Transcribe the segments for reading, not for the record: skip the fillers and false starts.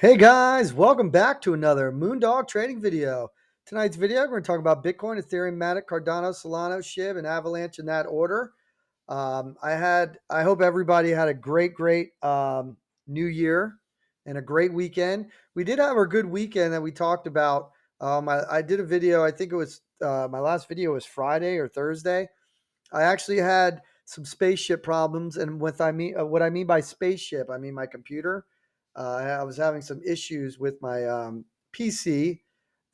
Hey guys, welcome back to another Moondog trading video. Tonight's video, we're going to talk about Bitcoin, Ethereum Matic, Cardano, Solana, Shiba, and Avalanche in that order. I hope everybody had a great New Year and a great weekend. We did have a good weekend that we talked about. I did a video. I think it was my last video was Friday or Thursday. I actually had some spaceship problems, and what I mean by spaceship, I mean my computer. I was having some issues with my PC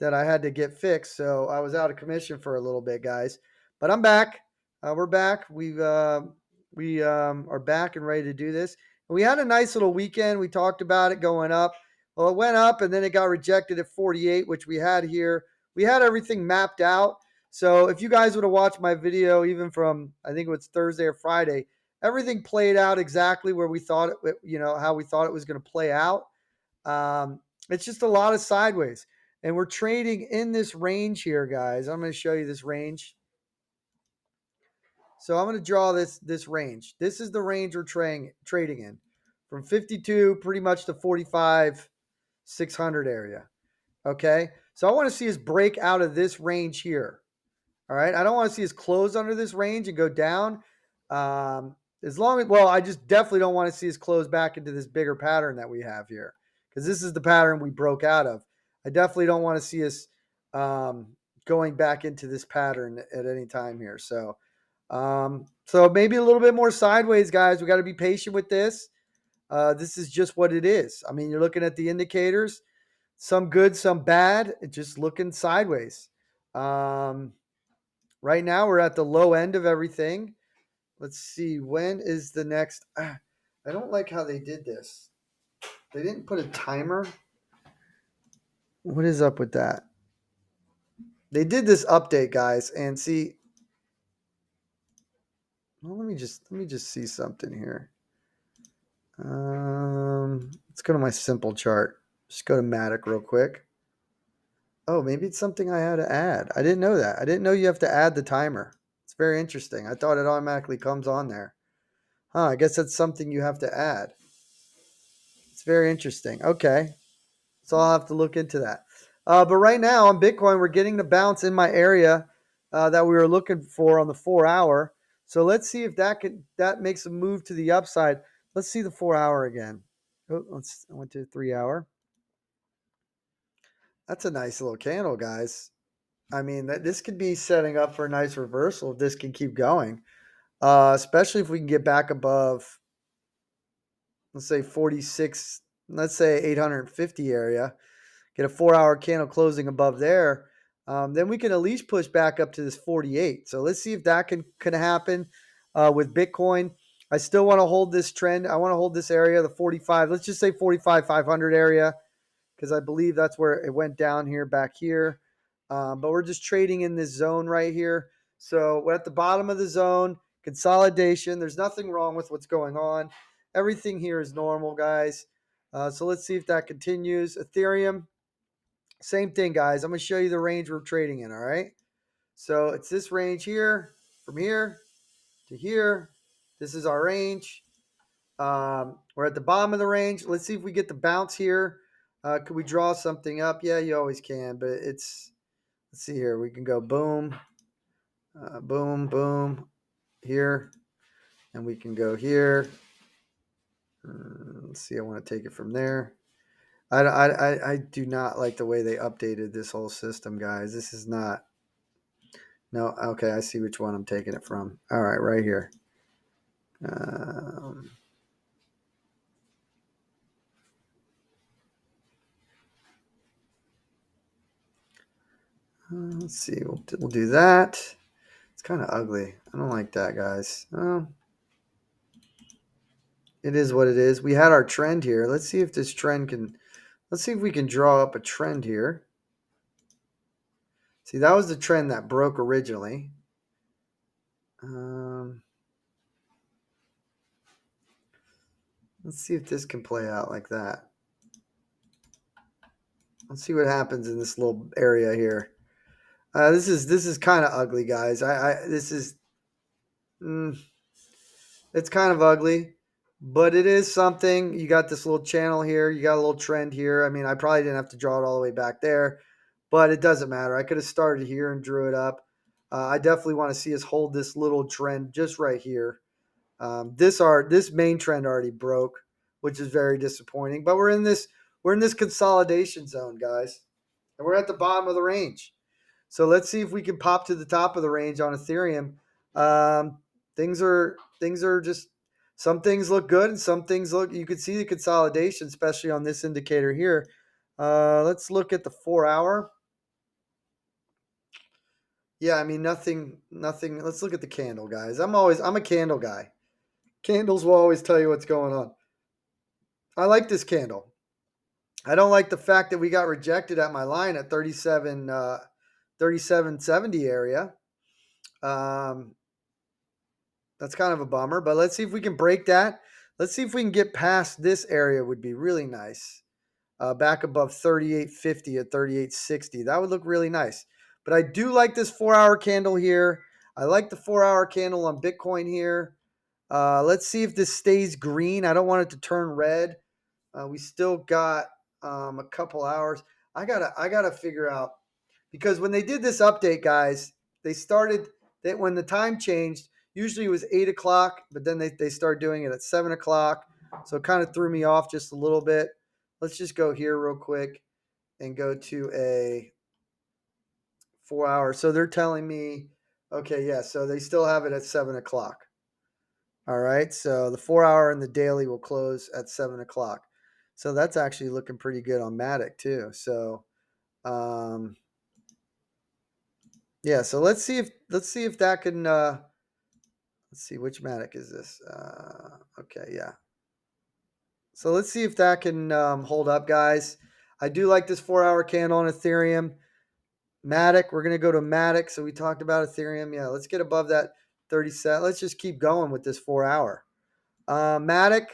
that I had to get fixed, so I was out of commission for a little bit, guys. But I'm back. We're back. We are back and ready to do this. We had a nice little weekend. We talked about it going up. Well, it went up, and then it got rejected at 48, which we had here. We had everything mapped out. So if you guys would have watched my video, even from I think it was Thursday or Friday, everything played out exactly where we thought it, how we thought it was going to play out. It's just a lot of sideways, and we're trading in this range here, guys. I'm going to show you this range. So I'm going to draw this range. This is the range we're trading in, from 52 pretty much to 45 600 area. Okay, so I want to see us break out of this range here. All right. I don't want to see us close under this range and go down. I just definitely don't want to see us close back into this bigger pattern that we have here, because this is the pattern we broke out of. I definitely don't want to see us going back into this pattern at any time here. So maybe a little bit more sideways, guys. We got to be patient with this. This is just what it is. I mean, you're looking at the indicators, some good, some bad, just looking sideways. Right now, we're at the low end of everything. Let's see. When is the next? I don't like how they did this. They didn't put a timer. What is up with that? They did this update, guys, and see. Well, let me just see something here. Let's go to my simple chart. Just go to Matic real quick. Oh, maybe it's something I had to add. I didn't know that. I didn't know you have to add the timer. It's very interesting. I thought it automatically comes on there. I guess that's something you have to add. It's very interesting. Okay. So I'll have to look into that. But right now on Bitcoin, we're getting the bounce in my area that we were looking for on the 4 hour. So let's see if that makes a move to the upside. Let's see the 4 hour again. I went to the 3 hour. That's a nice little candle, guys. I mean, this could be setting up for a nice reversal if this can keep going, especially if we can get back above, let's say 46, let's say 850 area, get a 4 hour candle closing above there. Then we can at least push back up to this 48. So let's see if that can happen with Bitcoin. I still want to hold this trend. I want to hold this area, the 45. Let's just say 45 500 area, because I believe that's where it went down here, back here. But we're just trading in this zone right here. So we're at the bottom of the zone, consolidation. There's nothing wrong with what's going on. Everything here is normal, guys. So let's see if that continues. Ethereum, same thing, guys. I'm going to show you the range we're trading in, all right? So it's this range here, from here to here. This is our range. We're at the bottom of the range. Let's see if we get the bounce here. Could we draw something up? Yeah, you always can, but let's see here. We can go boom, boom, boom here, and we can go here. Let's see. I want to take it from there. I do not like the way they updated this whole system, guys. This is not. No, okay, I see which one I'm taking it from. All right, right here. Let's see. We'll do that. It's kind of ugly. I don't like that, guys. It is what it is. We had our trend here. Let's see if this trend can. Let's see if we can draw up a trend here. See, that was the trend that broke originally. Let's see if this can play out like that. Let's see what happens in this little area here. This is kind of ugly, guys. This is it's kind of ugly. But it is something. You got this little channel here. You got a little trend here. I mean, I probably didn't have to draw it all the way back there, but it doesn't matter. I could have started here and drew it up. I definitely want to see us hold this little trend just right here. This main trend already broke, which is very disappointing. But we're in this consolidation zone, guys, and we're at the bottom of the range. So let's see if we can pop to the top of the range on Ethereum. Um, things are just, some things look good and some things look. You can see the consolidation, especially on this indicator here. Let's look at the 4 hour. Yeah, I mean nothing. Let's look at the candle, guys. I'm a candle guy. Candles will always tell you what's going on. I like this candle. I don't like the fact that we got rejected at my line at 3770 area. Um, That's kind of a bummer, but let's see if we can break that. Let's see if we can get past this area. Would be really nice. Back above 3850 at 3860. That would look really nice. But I do like this 4 hour candle here. I like the 4 hour candle on Bitcoin here. Let's see if this stays green. I don't want it to turn red. We still got a couple hours. I gotta figure out, because when they did this update, guys, they started that when the time changed. Usually it was 8 o'clock, but then they started doing it at 7 o'clock. So it kind of threw me off just a little bit. Let's just go here real quick and go to a 4 hour. So they're telling me, okay, yeah, so they still have it at 7 o'clock. All right. So the 4 hour and the daily will close at 7 o'clock. So that's actually looking pretty good on Matic too. So um, yeah, so let's see if that can let's see, which Matic is this? Okay, yeah. So let's see if that can hold up, guys. I do like this 4 hour candle on Ethereum. Matic, we're gonna go to Matic. So we talked about Ethereum. Yeah, let's get above that 37. Let's just keep going with this 4 hour. Matic,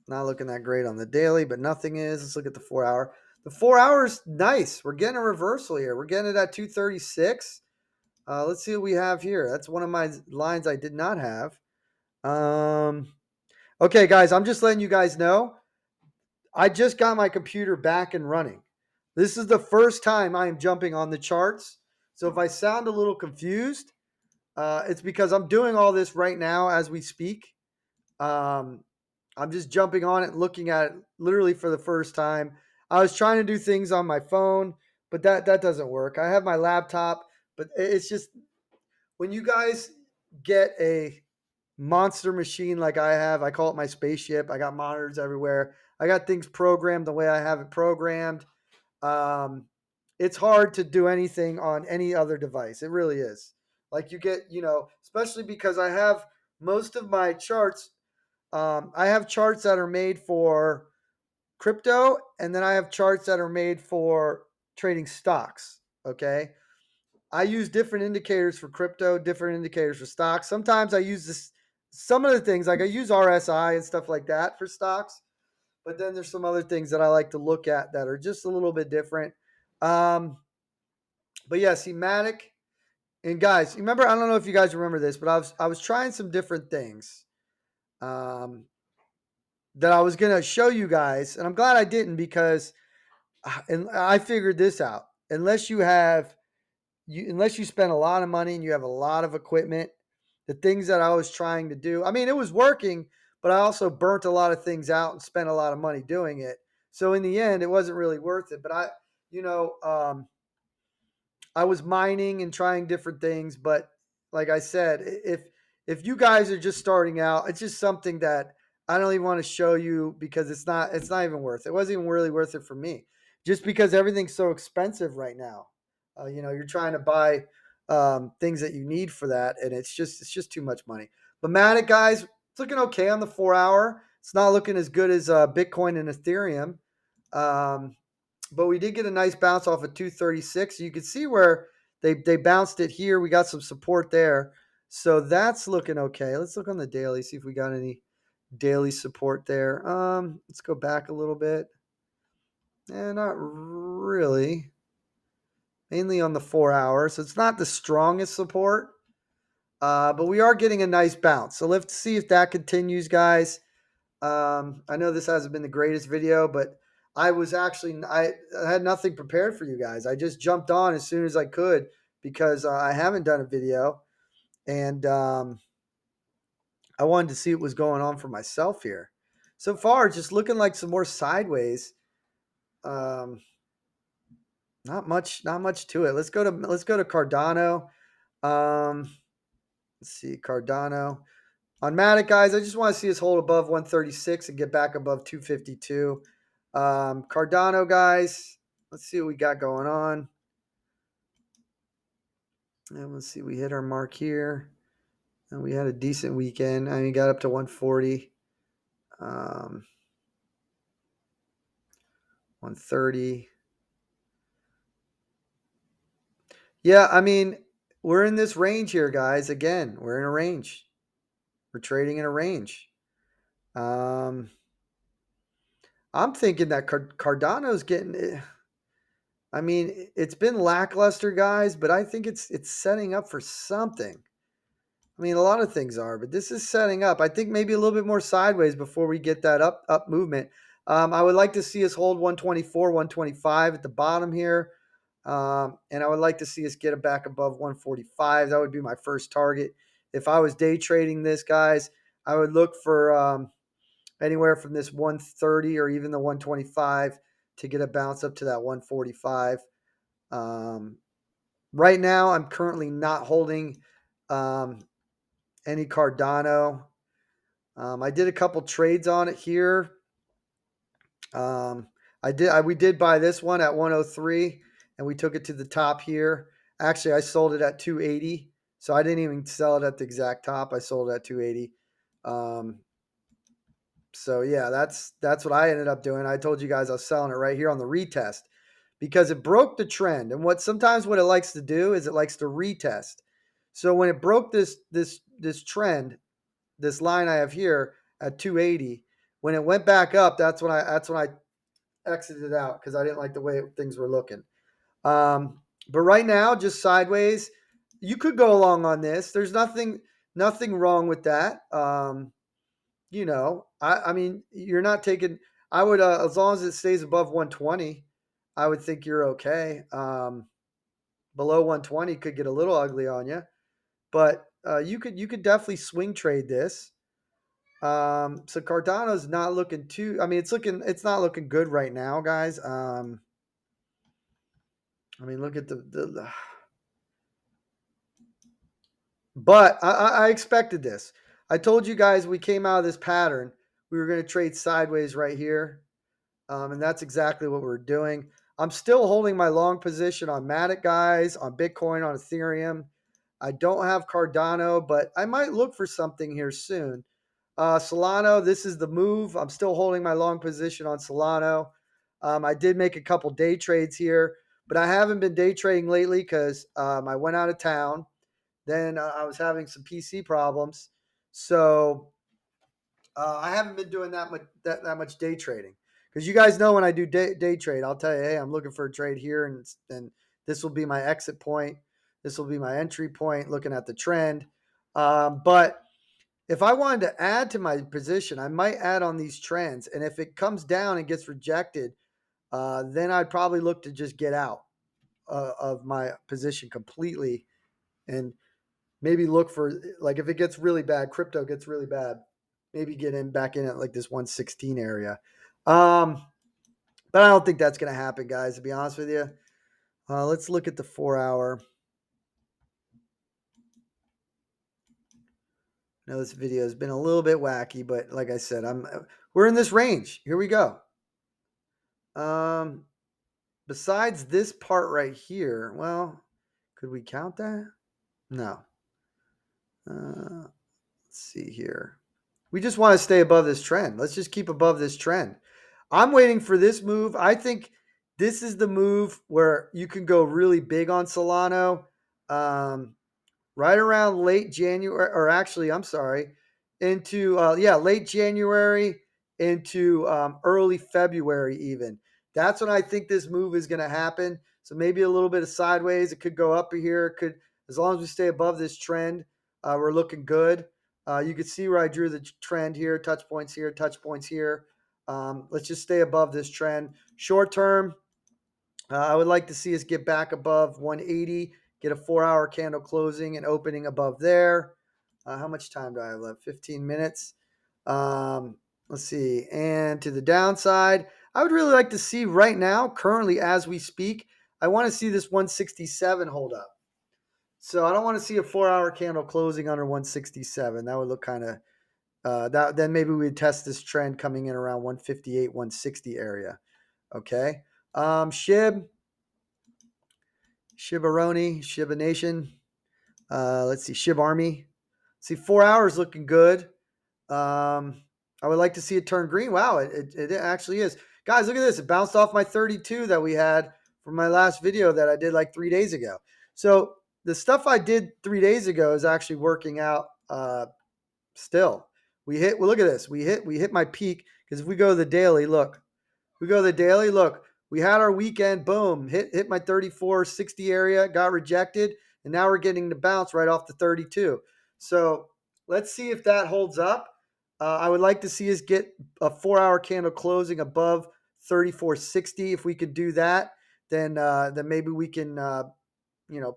not looking that great on the daily, but nothing is. Let's look at the 4 hour. The 4 hour's nice. We're getting a reversal here. We're getting it at 236. Let's see what we have here. That's one of my lines I did not have. Okay, guys, I'm just letting you guys know. I just got my computer back and running. This is the first time I am jumping on the charts. So if I sound a little confused, it's because I'm doing all this right now as we speak. Um, I'm just jumping on it, looking at it literally for the first time. I was trying to do things on my phone, but that doesn't work. I have my laptop, but it's just when you guys get a monster machine like I have, I call it my spaceship. I got monitors everywhere. I got things programmed the way I have it programmed. Um, it's hard to do anything on any other device. It really is. Like you get, especially because I have most of my charts. I have charts that are made for crypto, and then I have charts that are made for trading stocks. Okay. I use different indicators for crypto, different indicators for stocks. Sometimes I use this, some of the things like I use RSI and stuff like that for stocks, but then there's some other things that I like to look at that are just a little bit different. Um, but yeah, see Matic, and guys, remember, I don't know if you guys remember this, but I was trying some different things um, that I was gonna show you guys, and I'm glad I didn't because and I figured this out. Unless you have unless you spend a lot of money and you have a lot of equipment, the things that I was trying to do, I mean, it was working, but I also burnt a lot of things out and spent a lot of money doing it. So in the end, it wasn't really worth it. But you know, um, I was mining and trying different things, but like I said, if you guys are just starting out, it's just something that I don't even want to show you because it's not even worth it. It wasn't even really worth it for me, just because everything's so expensive right now. You're trying to buy things that you need for that, and it's just too much money. But Matic, guys, it's looking okay on the 4 hour. It's not looking as good as Bitcoin and Ethereum. Um, but we did get a nice bounce off of 236. You can see where they bounced it here. We got some support there. So that's looking okay. Let's look on the daily, see if we got any daily support there. Let's go back a little bit. Not really. Mainly on the 4 hour. So it's not the strongest support. But we are getting a nice bounce. So let's see if that continues, guys. I know this hasn't been the greatest video, but I had nothing prepared for you guys. I just jumped on as soon as I could because I haven't done a video, and I wanted to see what was going on for myself here. So far, just looking like some more sideways. Um, not much to it. Let's go to Cardano. Um, let's see, Cardano. On Matic, guys, I just want to see us hold above 136 and get back above 252. Cardano, guys, let's see what we got going on. And let's see, we hit our mark here. And we had a decent weekend. I mean, got up to 140. 130. Yeah, I mean, we're in this range here, guys. Again, we're in a range. We're trading in a range. Um, I'm thinking that Cardano's getting. I mean, it's been lackluster, guys, but I think it's setting up for something. I mean, a lot of things are, but this is setting up. I think maybe a little bit more sideways before we get that up movement. I would like to see us hold 124, 125 at the bottom here. And I would like to see us get it back above 145. That would be my first target. If I was day trading this, guys, I would look for anywhere from this 130 or even the 125 to get a bounce up to that 145. Right now, I'm currently not holding any Cardano. I did a couple trades on it here. We did buy this one at 103, and we took it to the top here. Actually, I sold it at 280, so I didn't even sell it at the exact top. I sold it at 280. So yeah, that's what I ended up doing. I told you guys I was selling it right here on the retest because it broke the trend. And what it likes to do is it likes to retest. So when it broke this trend, this line I have here at 280, when it went back up, that's when I exited out because I didn't like the way things were looking. But right now, just sideways, you could go along on this. There's nothing wrong with that. I mean, you're not taking. I would as long as it stays above 120, I would think you're okay. Below 120 could get a little ugly on you, but you could definitely swing trade this. So Cardano's not looking too. I mean, it's not looking good right now, guys. I mean, look at the but I expected this. I told you guys we came out of this pattern. We were going to trade sideways right here. And that's exactly what we're doing. I'm still holding my long position on Matic, guys, on Bitcoin, on Ethereum. I don't have Cardano, but I might look for something here soon. Solana, this is the move. I'm still holding my long position on Solana. I did make a couple day trades here, but I haven't been day trading lately because I went out of town. Then I was having some PC problems. So I haven't been doing that much day trading because you guys know when I do day trade, I'll tell you, hey, I'm looking for a trade here, and this will be my exit point. This will be my entry point. Looking at the trend, but if I wanted to add to my position, I might add on these trends, and if it comes down and gets rejected, then I'd probably look to just get out of my position completely, and maybe look for like if it gets really bad, crypto gets really bad, maybe get in back in at like this 116 area. But I don't think that's going to happen, guys, to be honest with you. Let's look at the 4 hour. I know this video has been a little bit wacky, but like I said, we're in this range. Here we go. Besides this part right here, well, could we count that? No. Let's see here. We just want to stay above this trend. Let's just keep above this trend. I'm waiting for this move. I think this is the move where you can go really big on Solana. Right around late January, or actually, I'm sorry, into late January into early February even. That's when I think this move is going to happen. So maybe a little bit of sideways. It could go up here. It could, as long as we stay above this trend. We're looking good. You can see where I drew the trend here, touch points here, touch points here. Let's just stay above this trend. Short term, I would like to see us get back above 180, get a 4-hour candle closing and opening above there. How much time do I have left? 15 minutes. Let's see. And to the downside, I would really like to see right now, currently as we speak, I want to see this 167 hold up. So I don't want to see a 4-hour candle closing under 167. That would look kind of that. Then maybe we'd test this trend coming in around 158, 160 area. Okay. Shibaroni, Shiba Nation. Let's see, Shib Army. See, 4 hours looking good. I would like to see it turn green. Wow, it actually is. Guys, look at this. It bounced off my 32 that we had from my last video that I did like 3 days ago. So the stuff I did 3 days ago is actually working out still. Well, look at this. We hit my peak because if we go to the daily, look. We go to the daily, look. We had our weekend, boom, hit my 34.60 area, got rejected, and now we're getting the bounce right off the 32. So let's see if that holds up. I would like to see us get a 4-hour candle closing above 34.60. If we could do that, then maybe we can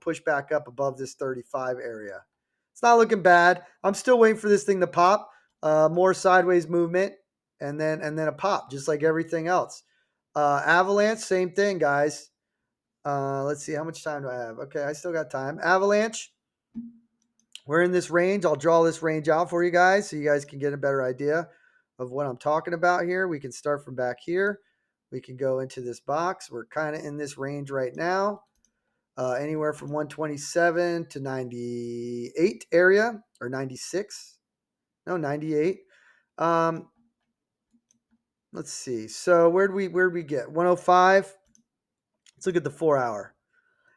push back up above this 35 area. It's not looking bad. I'm still waiting for this thing to pop. More sideways movement, and then a pop, just like everything else. Avalanche, same thing, guys. Let's see, how much time do I have? Okay, I still got time. Avalanche, we're in this range. I'll draw this range out for you guys so you guys can get a better idea of what I'm talking about here. We can start from back here. We can go into this box. We're kind of in this range right now. Anywhere from 127 to 98 area, or 96. No, 98. Let's see. So where'd we get? 105. Let's look at the 4-hour.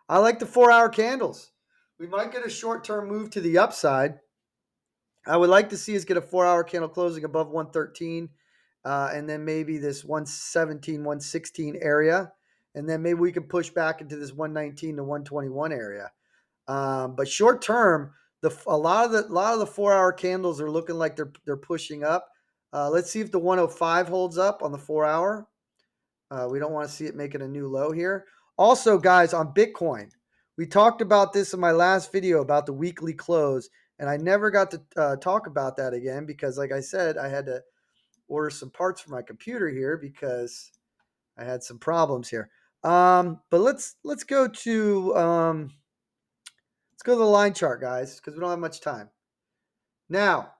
I like the 4-hour candles. We might get a short-term move to the upside. I would like to see us get a 4-hour candle closing above 113, and then maybe this 117, 116 area, and then maybe we can push back into this 119 to 121 area. But short term, a lot of the 4-hour candles are looking like they're pushing up. Let's see if the 105 holds up on the 4-hour. We don't want to see it making a new low here. Also, guys, on Bitcoin, we talked about this in my last video about the weekly close, and I never got to talk about that again because, like I said, I had to order some parts for my computer here because I had some problems here. But let's go to the line chart, guys, because we don't have much time. Now,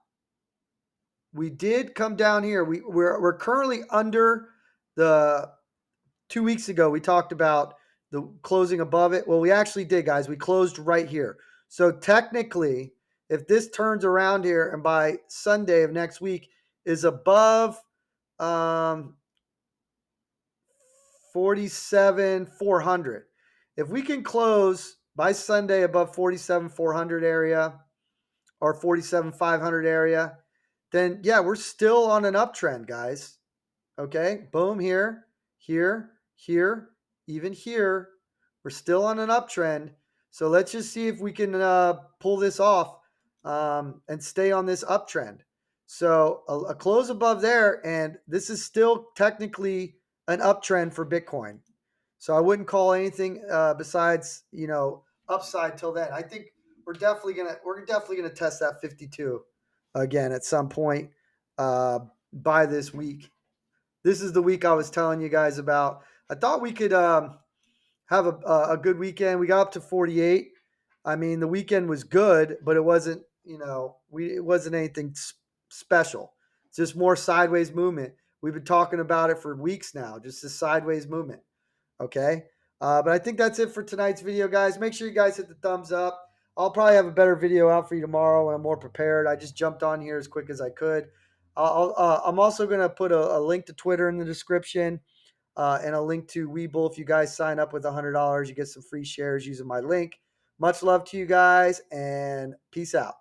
we did come down here. We're currently under the 2 weeks ago. We talked about the closing above it. Well, we actually did, guys. We closed right here. So technically, if this turns around here and by Sunday of next week is above 47,400, if we can close by Sunday above 47,400 area or 47,500 area, then yeah, we're still on an uptrend, guys. Okay, boom, here, even here. We're still on an uptrend. So let's just see if we can pull this off and stay on this uptrend. So a close above there, and this is still technically an uptrend for Bitcoin. So I wouldn't call anything besides upside till then. I think we're definitely gonna test that 52 again at some point by this week. This is the week I was telling you guys about. I thought we could have a good weekend. We got up to 48. I mean, the weekend was good, but it wasn't, it wasn't anything special. It's just more sideways movement. We've been talking about it for weeks now, just this sideways movement. Okay. But I think that's it for tonight's video, guys. Make sure you guys hit the thumbs up. I'll probably have a better video out for you tomorrow when I'm more prepared. I just jumped on here as quick as I could. I'm also going to put a link to Twitter in the description and a link to Webull. If you guys sign up with $100, you get some free shares using my link. Much love to you guys, and peace out.